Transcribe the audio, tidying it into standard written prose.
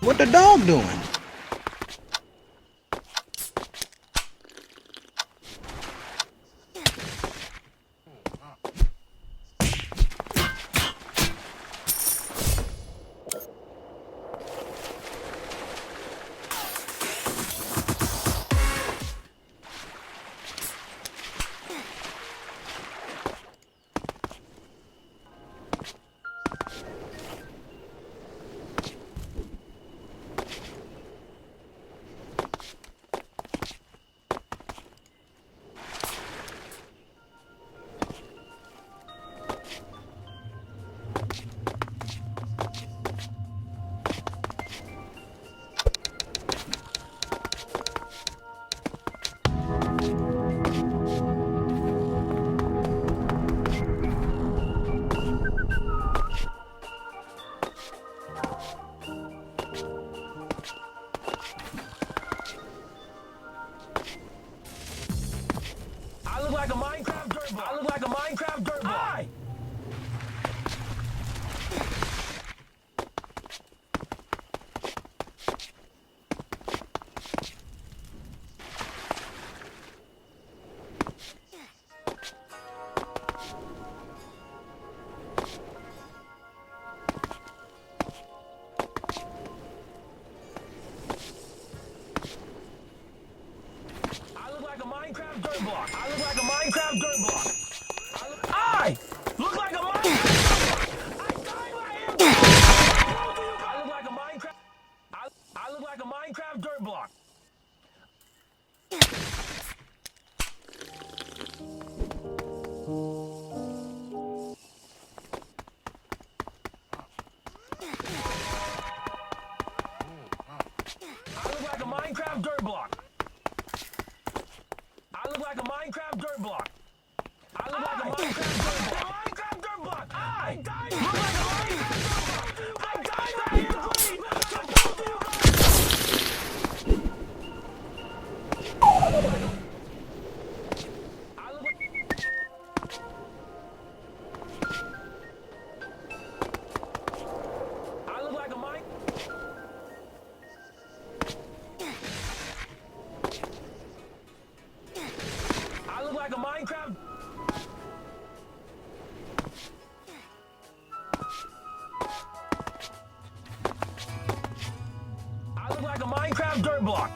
What the dog doing? I look like a Minecraft dirt block. I look like a Minecraft dirt block. Aye. I look like a Minecraft dirt block. I look like a Minecraft dirt block. I look like a Minecraft. I look like a Minecraft. I look like a Minecraft dirt block. I look like a Minecraft dirt block. I look like a Minecraft dirt block. I look like a Minecraft dirt block. Minecraft dirt block. I died. Look like a Minecraft dirt block. I died by Anthony. I look like a Minecraft. I look like a Minecraft. I look like a Minecraft dirt block.